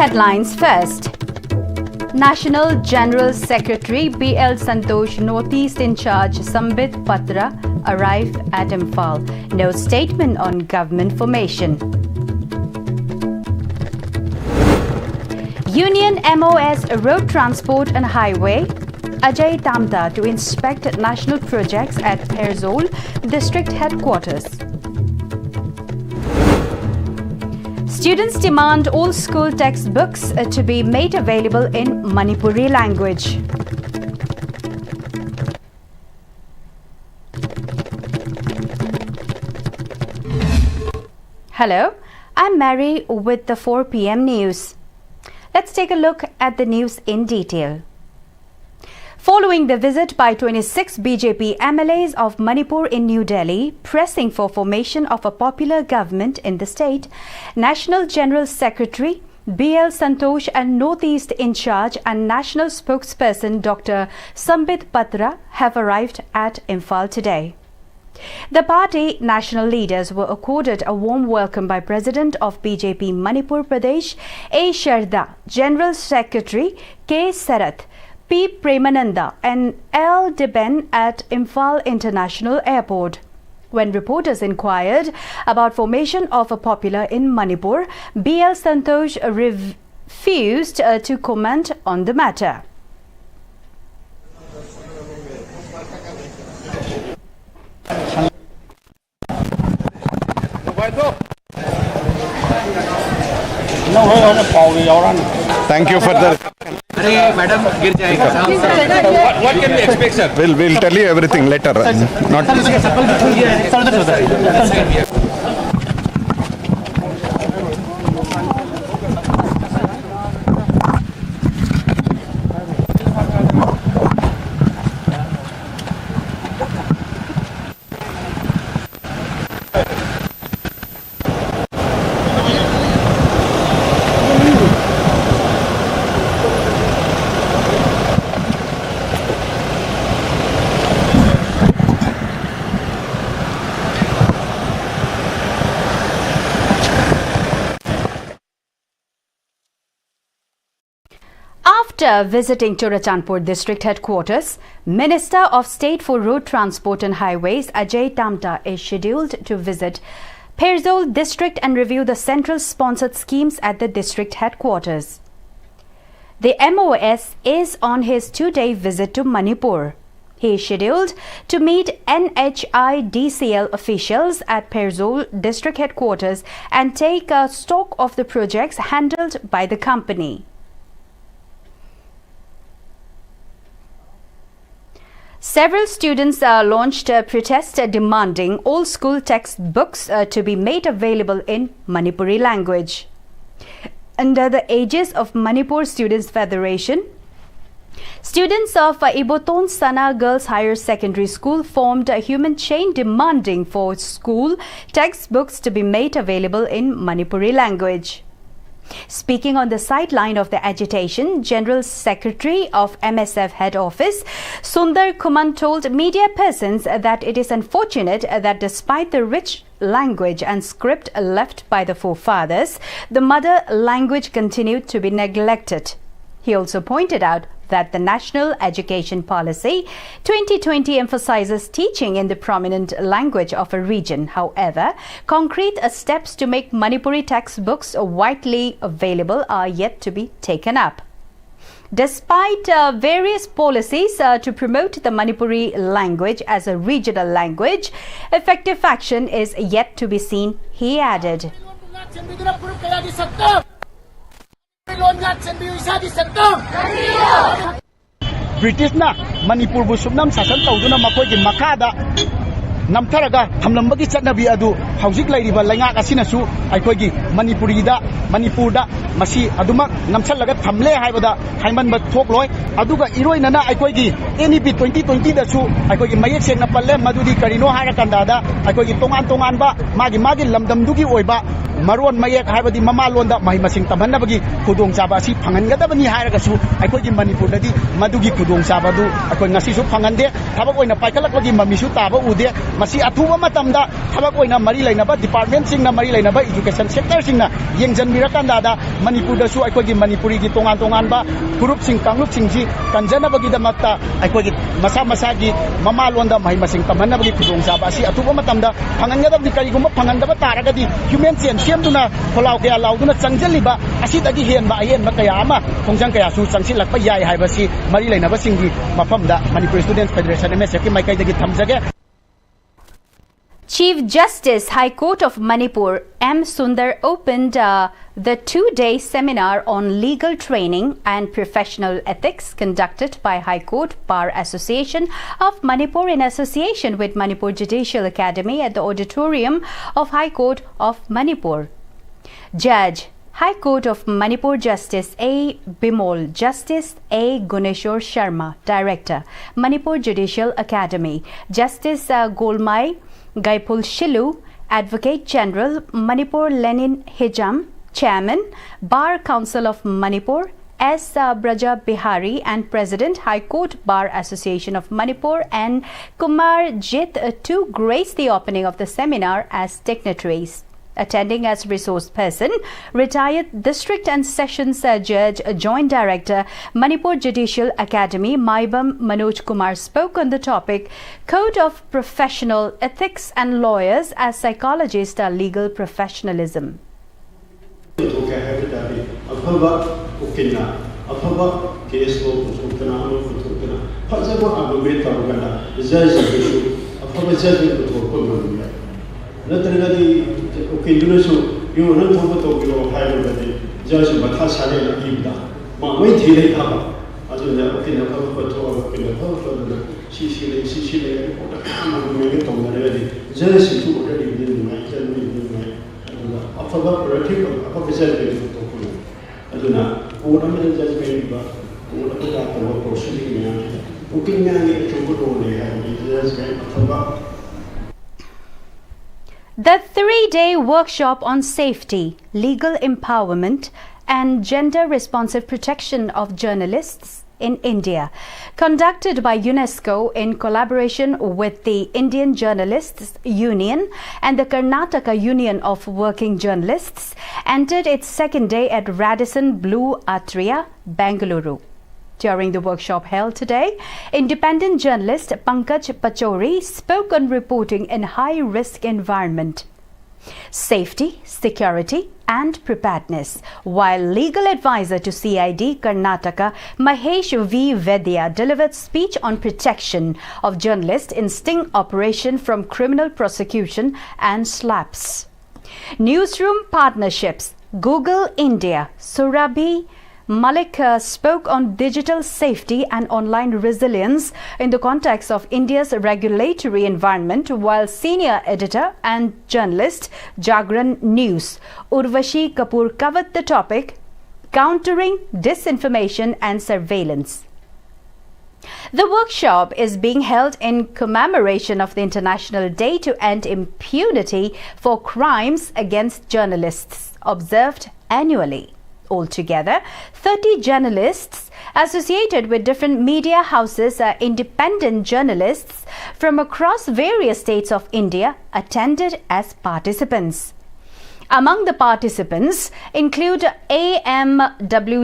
headlines first. National General Secretary B.L. Santosh Northeast in charge Sambit Patra arrived at Imphal. No statement on government formation. Union MOS Road Transport and Highway Ajay Tamta to inspect national projects at Airzol District Headquarters. Students demand all school textbooks to be made available in Manipuri language. Hello, I'm Mary with the 4 p.m. news. Let's take a look at the news in detail. Following the visit by 26 BJP MLAs of Manipur in New Delhi, pressing for formation of a popular government in the state, National General Secretary B.L. Santosh and Northeast in charge and National Spokesperson Dr. Sambit Patra have arrived at Imphal today. The party national leaders were accorded a warm welcome by President of BJP Manipur Pradesh A. Sharda, General Secretary K. Sarath, P. Premananda and L. Deben at Imphal International Airport. When reporters inquired about formation of a popular in Manipur, B.L. Santosh refused to comment on the matter. Thank you for the... What can we expect, sir? We'll tell you everything later. After visiting Churachandpur District Headquarters, Minister of State for Road Transport and Highways Ajay Tamta is scheduled to visit Airzol District and review the central sponsored schemes at the district headquarters. The MOS is on his 2-day visit to Manipur. He is scheduled to meet NHIDCL officials at Airzol District Headquarters and take stock of the projects handled by the company. Several students launched a protest demanding all school textbooks to be made available in Manipuri language. Under the aegis of Manipur Students Federation, students of Iboton Sana Girls Higher Secondary School formed a human chain demanding for school textbooks to be made available in Manipuri language. Speaking on the sideline of the agitation, General Secretary of MSF Head Office, Sundar Kuman, told media persons that it is unfortunate that despite the rich language and script left by the forefathers, the mother language continued to be neglected. He also pointed out that the National Education Policy 2020 emphasizes teaching in the prominent language of a region. However, concrete steps to make Manipuri textbooks widely available are yet to be taken up. Despite various policies to promote the Manipuri language as a regional language, effective action is yet to be seen, he added. British na Manipur bu subnam sasan tawduna makoi gi makada namtharaga thamlambagi chatnabi adu haujik lairiba laingak asina su aikoi gi Manipurda masi adumak namsalaga thamle haibada haiman ba thokloi aduga iroinana aikoi gi NEP 2020 da su aikoi gi mayek sengna palle madudi karino haga kandada aikoi gi tongan ba magi lamdam dugi oiba maron mayek haibadi mama londa mahi masing tamhanabagi khudong chaba asi phangangadabani hairaga su aikoi gi Manipur dadi madugi khudong chaba du aikoi ngasi su phangande thabak oina paikalakbagi mamisu taba ude masi athuba matamda thabak oina mari lainaba department singna mari lainaba education sector singna yengjanbirakanada Manipur da su aikogi Manipuri gi tongan ba group sing kanglup sing ji kanjana bagi damakta aikogi masa gi mamalonda mai masing tamanna bagi khudong sa ba si atuba matamda phanganga da kari gum phanganda ba taragadi human chen siamduna kholau kaya lauduna changjaliba asidagi hen ba kaya ama khongjang kaya su changsil lakpa yai haibasi mari laina ba singgi mafamda Manipur Students Federation MSF ki maikai dagi thamjage. Chief Justice High Court of Manipur M. Sundar opened the 2-day seminar on legal training and professional ethics conducted by High Court Bar Association of Manipur in association with Manipur Judicial Academy at the auditorium of High Court of Manipur. Judge High Court of Manipur Justice A. Bimol, Justice A. Guneshwar Sharma, Director, Manipur Judicial Academy, Justice Golmai Gaipul Shilu, Advocate General, Manipur Lenin Hijam, Chairman, Bar Council of Manipur, S. Braja Bihari, and President, High Court Bar Association of Manipur, and Kumar Jit to grace the opening of the seminar as dignitaries. Attending as resource person, retired District and Sessions Judge, Joint Director, Manipur Judicial Academy, Maibam Manoj Kumar spoke on the topic, Code of Professional Ethics and Lawyers as Psychologists Legal Professionalism. ukindunsu yo nan thobo to yo hayo gade jasu batha sale na ibda ma mai thile ka ajo ya ukina ka ko to ukina ko to si le ko ta ma me to na re jasu tu ko ri ni mai jan ni mai afaba practice apa bisa de to ko ajo na ko na me judgment ba ko na ka to ko shili ni ukina ni to ko ne ya ni jasu afaba. The 3-day workshop on safety, legal empowerment and gender-responsive protection of journalists in India, conducted by UNESCO in collaboration with the Indian Journalists Union and the Karnataka Union of Working Journalists, entered its second day at Radisson Blue Atria, Bengaluru. During the workshop held today, independent journalist Pankaj Pachori spoke on reporting in high-risk environment, safety, security and preparedness, while legal advisor to CID Karnataka Mahesh V. Vedya delivered speech on protection of journalists in sting operation from criminal prosecution and slaps. Newsroom partnerships, Google India, Surabhi Malik spoke on digital safety and online resilience in the context of India's regulatory environment, while senior editor and journalist Jagran News Urvashi Kapoor covered the topic, countering disinformation and surveillance. The workshop is being held in commemoration of the International Day to End Impunity for Crimes Against Journalists, observed annually. Altogether, 30 journalists associated with different media houses, independent journalists from across various states of India attended as participants. Among the participants include AMWJU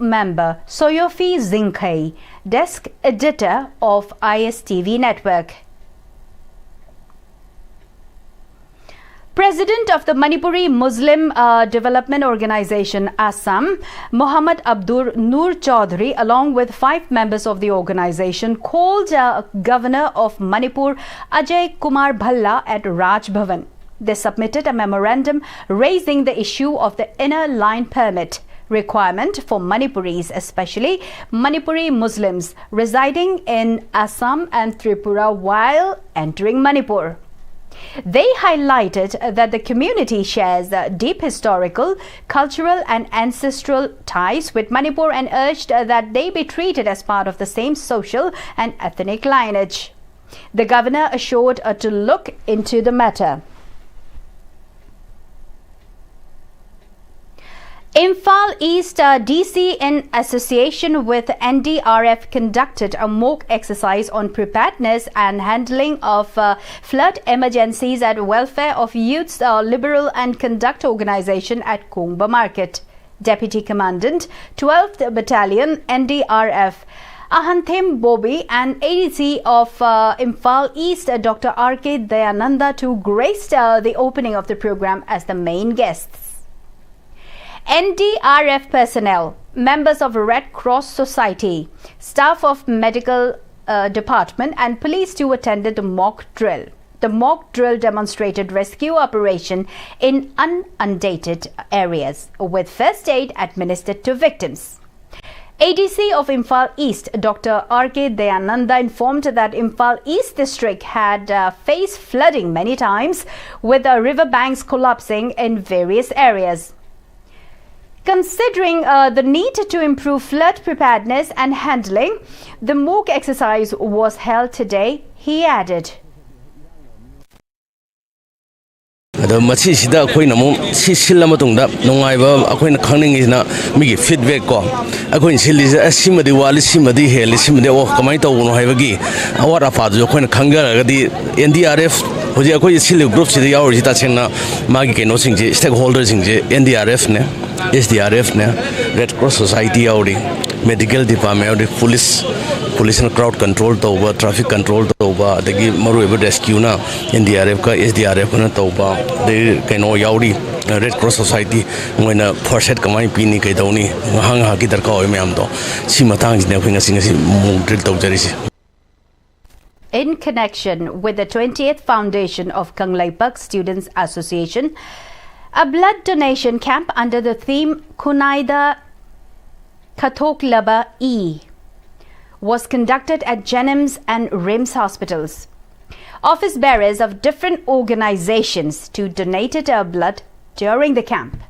member Soyofi Zinkai, desk editor of Pm-Istv network. President of the Manipuri Muslim Development Organization, Assam, Muhammad Abdur Noor Chaudhary, along with 5 members of the organization, called Governor of Manipur, Ajay Kumar Bhalla, at Raj Bhavan. They submitted a memorandum raising the issue of the inner line permit requirement for Manipuris, especially Manipuri Muslims residing in Assam and Tripura while entering Manipur. They highlighted that the community shares deep historical, cultural and ancestral ties with Manipur and urged that they be treated as part of the same social and ethnic lineage. The governor assured to look into the matter. Imphal East DC in association with NDRF conducted a mock exercise on preparedness and handling of flood emergencies at Welfare of Youth's Liberal and Conduct Organization at Kongba Market. Deputy Commandant 12th Battalion NDRF Ahanthem Bobby and ADC of Imphal East Dr. R.K. Dayananda to graced the opening of the program as the main guests. NDRF personnel, members of Red Cross Society, staff of medical department and police too attended the mock drill. The mock drill demonstrated rescue operation in inundated areas with first aid administered to victims. ADC of Imphal East, Dr. R.K. Dayananda informed that Imphal East district had faced flooding many times with river banks collapsing in various areas. Considering the need to improve flood preparedness and handling, the mock exercise was held today, he added. Masisida akoina mo sisila matungda nungaiba akoina khangning isna migi feedback ko akoin silisa asimadi wali simadi heli simadi o kamai tawuno haibagi awara fadu akoina khangaragadi NDRF hoji akoi sil group sida yauri ta chengna magi keno singje stakeholders singje NDRF ne SDRF ne Red Cross Society yauri medical department yauri police and crowd control tawba traffic control tawba adagi maru eba rescue na NDRF ka SDRF na tawba de keno yauri Red Cross Society ngoina first aid kamai pini kai dawni hang ha ki darka oi myam do si matang ne khoi ngasi ngasi mu drill tawjarisi. In connection with the 20th foundation of Kanglaipak Students Association, a blood donation camp under the theme Kunaida Kathoklaba E was conducted at Jenims and RIMS hospitals. Office bearers of different organizations donated blood during the camp.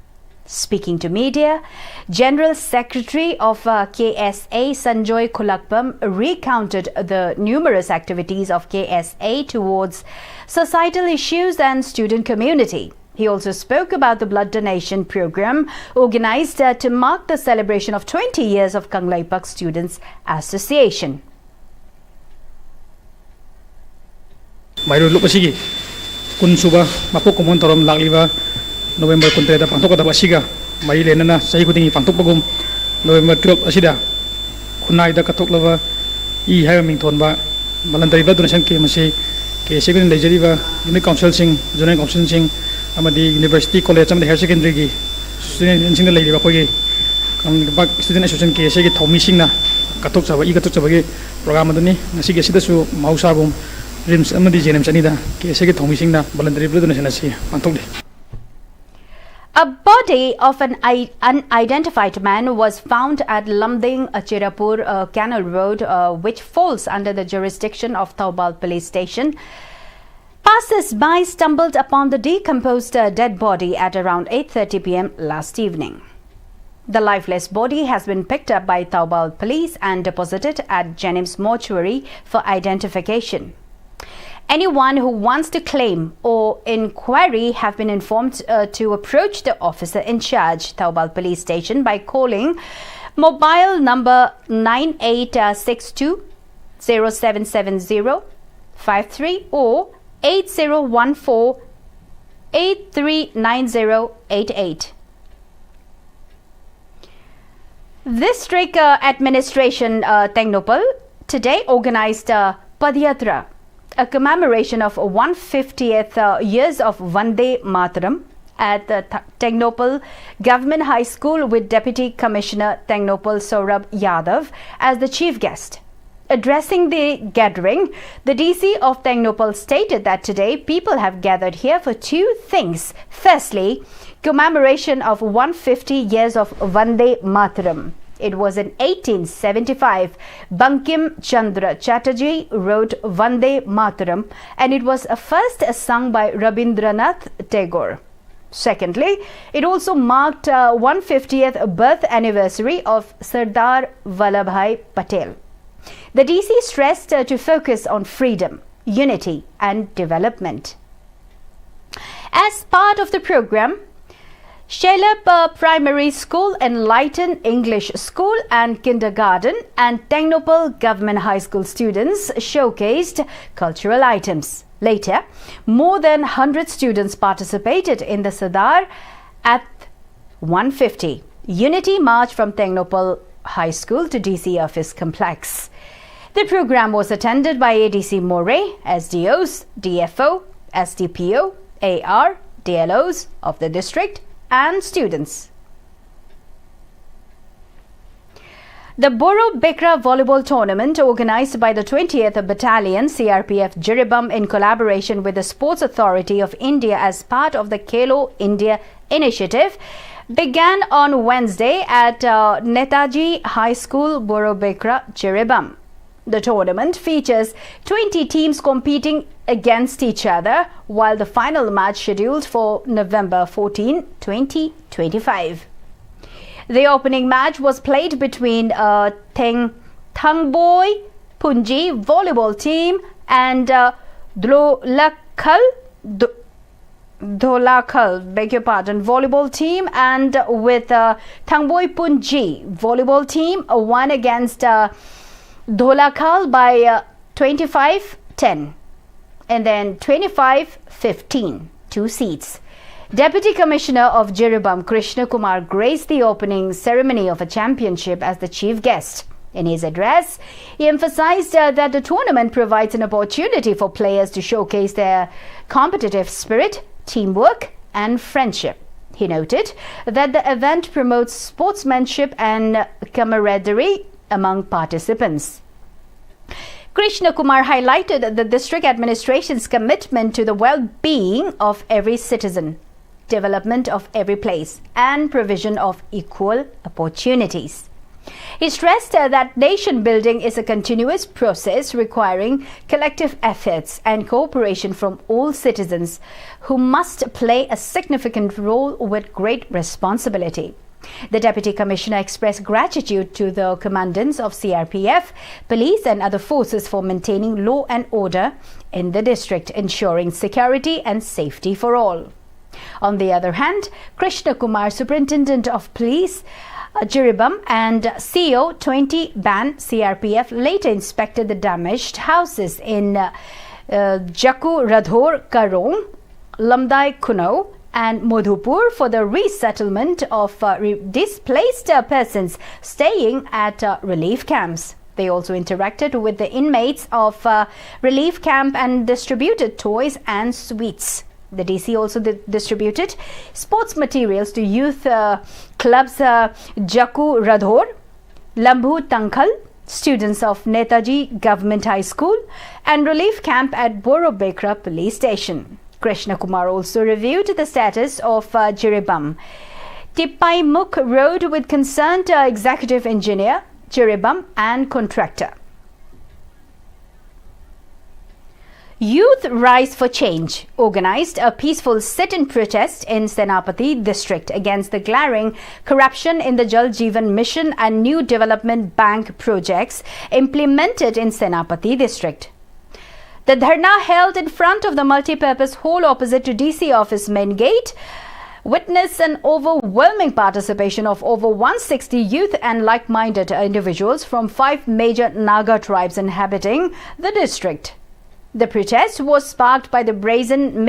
Speaking to media, General Secretary of KSA Sanjoy Kulakpam recounted the numerous activities of KSA towards societal issues and student community. He also spoke about the blood donation program organized to mark the celebration of 20 years of Kanglaipak Students Association. Mayroon lupasigi kun suba mapuk kumon torom lagliba November kuntreda pangtok kada basiga mai lenana sahi kudingi pangtok pagum November 12 asida kunai da katok lava I hai ming thon ba voluntary blood donation ke masi ke second leisure ba unit council sing zonal council sing amadi university college amadi higher secondary gi student sing da leiri ba kogi Kanglaipak student association ke se gi thomi sing na katok chaba I katok chaba gi program adani ngasi ge sida su mausa bum RIMS amadi Jenims anida ke se gi thomi sing na voluntary blood donation asi pangtok de. A body of an unidentified man was found at Lamding Chirapur Canal Road, which falls under the jurisdiction of Taubal Police Station. Passers-by stumbled upon the decomposed dead body at around 8:30 p.m. last evening. The lifeless body has been picked up by Taubal Police and deposited at Jenims Mortuary for identification. Anyone who wants to claim or inquiry have been informed to approach the officer in charge, Taubal Police Station, by calling mobile number 9862 0770 53 or 8014 839088. District Administration Tengnopal today organized Padyatra, a commemoration of 150th years of Vande Mataram at the Tengnopal Government High School with Deputy Commissioner Tengnopal Saurabh Yadav as the chief guest. Addressing the gathering, the DC of Tengnopal stated that today people have gathered here for two things. Firstly, commemoration of 150 years of Vande Mataram. It was in 1875 Bankim Chandra Chatterjee wrote Vande Mataram, and it was first sung by Rabindranath Tagore. Secondly, it also marked 150th birth anniversary of Sardar Vallabhbhai Patel. The DC stressed to focus on freedom, unity and development. As part of the program, Shelep Primary School, Enlighten English School and Kindergarten and Technopal Government High School students showcased cultural items. Later, more than 100 students participated in the Sadar at 150 Unity March from Technopal High School to DC Office Complex. The program was attended by ADC Moray, SDOs, DFO, SDPO, AR, DLOs of the district and students. The Boro Bikra Volleyball Tournament, organized by the 20th Battalion CRPF Jiribam in collaboration with the Sports Authority of India as part of the Khelo India initiative, began on Wednesday at Netaji High School, Boro Bikra, Jiribam. The tournament features 20 teams competing against each other, while the final match scheduled for November 14, 2025. The opening match was played between Thangboy Punji volleyball team and Dholakal volleyball team, and with Thangboy Punji volleyball team won against Dholakal by 25-10 and then 25-15, 2 seats. Deputy Commissioner of Jiribam, Krishna Kumar, graced the opening ceremony of a championship as the chief guest. In his address, he emphasized that the tournament provides an opportunity for players to showcase their competitive spirit, teamwork, and friendship. He noted that the event promotes sportsmanship and camaraderie among participants. Krishna Kumar highlighted the district administration's commitment to the well-being of every citizen, development of every place, and provision of equal opportunities. He stressed that nation building is a continuous process requiring collective efforts and cooperation from all citizens who must play a significant role with great responsibility. The Deputy Commissioner expressed gratitude to the commandants of CRPF, police and other forces for maintaining law and order in the district, ensuring security and safety for all. On the other hand, Krishna Kumar, Superintendent of Police, Jiribam and CO 20 Ban CRPF later inspected the damaged houses in Jaku Radhor Karong, Lamdai Kuno and Madhupur for the resettlement of displaced persons staying at relief camps. They also interacted with the inmates of relief camp and distributed toys and sweets. The DC also distributed sports materials to youth clubs Jaku Radhor, Lambhu Tankal, students of Netaji Government High School and relief camp at Boro Bikra Police Station. Krishna Kumar also reviewed the status of Jiribam Tipaimuk Road with concerned executive engineer, Jiribam and contractor. Youth Rise for Change organized a peaceful sit-in protest in Senapati district against the glaring corruption in the Jal Jeevan Mission and new development bank projects implemented in Senapati district. The dharna held in front of the multi-purpose hall opposite to DC office main gate witnessed an overwhelming participation of over 160 youth and like-minded individuals from 5 major Naga tribes inhabiting the district. The protest was sparked by the brazen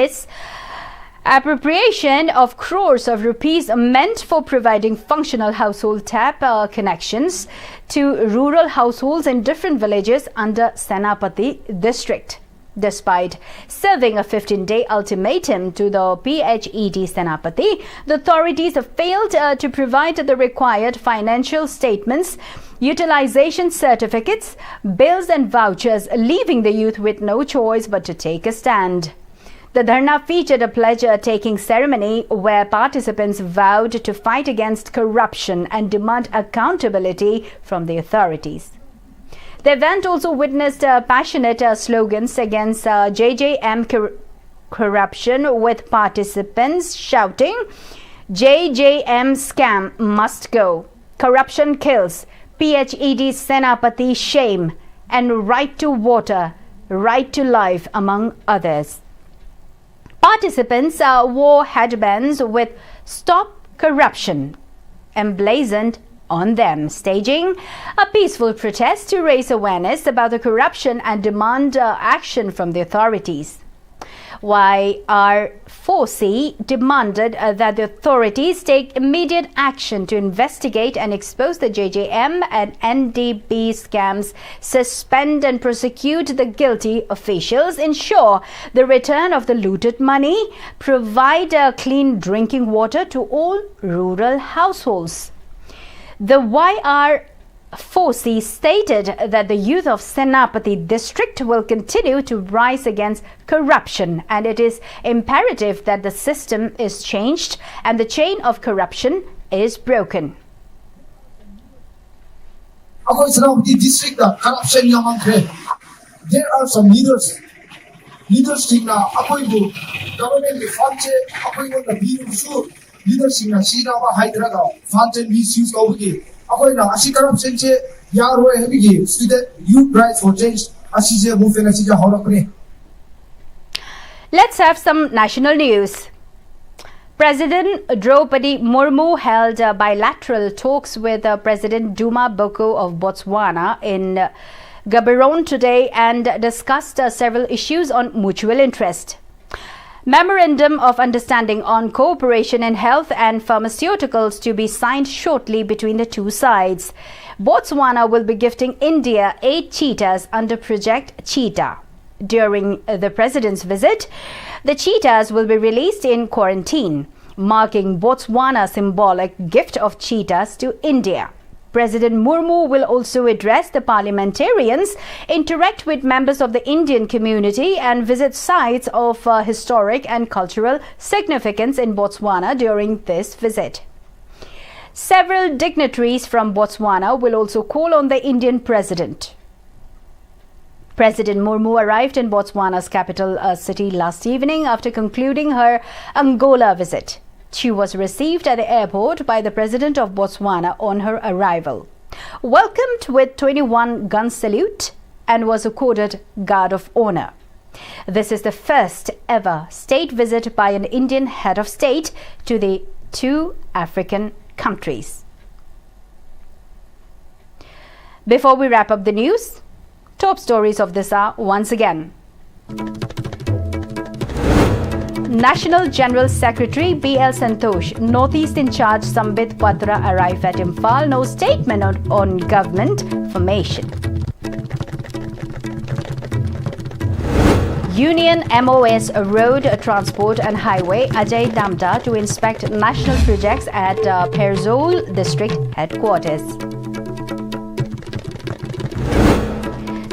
misappropriation of crores of rupees meant for providing functional household tap connections to rural households in different villages under Senapati district. Despite serving a 15-day ultimatum to the PHED Senapati, the authorities have failed to provide the required financial statements, utilization certificates, bills and vouchers, leaving the youth with no choice but to take a stand. The dharna featured a pledge-taking ceremony where participants vowed to fight against corruption and demand accountability from the authorities. The event also witnessed passionate slogans against JJM corruption, with participants shouting, "JJM scam must go, corruption kills, PHED Senapati shame, and right to water, right to life," among others. Participants wore headbands with "Stop corruption emblazoned on them, staging a peaceful protest to raise awareness about the corruption and demand action from the authorities. YR4C demanded that the authorities take immediate action to investigate and expose the JJM and NDB scams, suspend and prosecute the guilty officials, ensure the return of the looted money, provide clean drinking water to all rural households. The YR4C stated that the youth of Senapati district will continue to rise against corruption, and it is imperative that the system is changed and the chain of corruption is broken. District corruption there are some leaders in government leadership na sina ba haidraga funds misuse tawgi akoina asi corruption che yaroi habigi student youth rights for change asi je movement asi ja horakne. Let's have some national news. President Draupadi Murmu held bilateral talks with President Duma Boko of Botswana in Gaborone today and discussed several issues on mutual interest. Memorandum of Understanding on Cooperation in Health and Pharmaceuticals to be signed shortly between the two sides. Botswana will be gifting India 8 cheetahs under Project Cheetah. During the President's visit, the cheetahs will be released in quarantine, marking Botswana's symbolic gift of cheetahs to India. President Murmu will also address the parliamentarians, interact with members of the Indian community and visit sites of historic and cultural significance in Botswana during this visit. Several dignitaries from Botswana will also call on the Indian president. President Murmu arrived in Botswana's capital city last evening after concluding her Angola visit. She was received at the airport by the President of Botswana on her arrival, welcomed with 21 gun salute and was accorded Guard of Honor. This is the first ever state visit by an Indian head of state to the two African countries. Before we wrap up the news, top stories of this hour once again. National General Secretary B.L. Santosh, Northeast in charge Sambit Patra arrived at Imphal. No statement on government formation. Union MOS Road Transport and Highway Ajay Damda to inspect national projects at Perzol District Headquarters.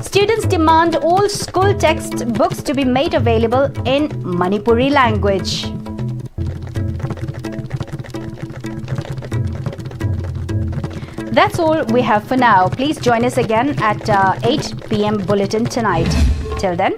Students demand all school textbooks to be made available in Manipuri language. That's all we have for now. Please join us again at 8 p.m. bulletin tonight. Till then,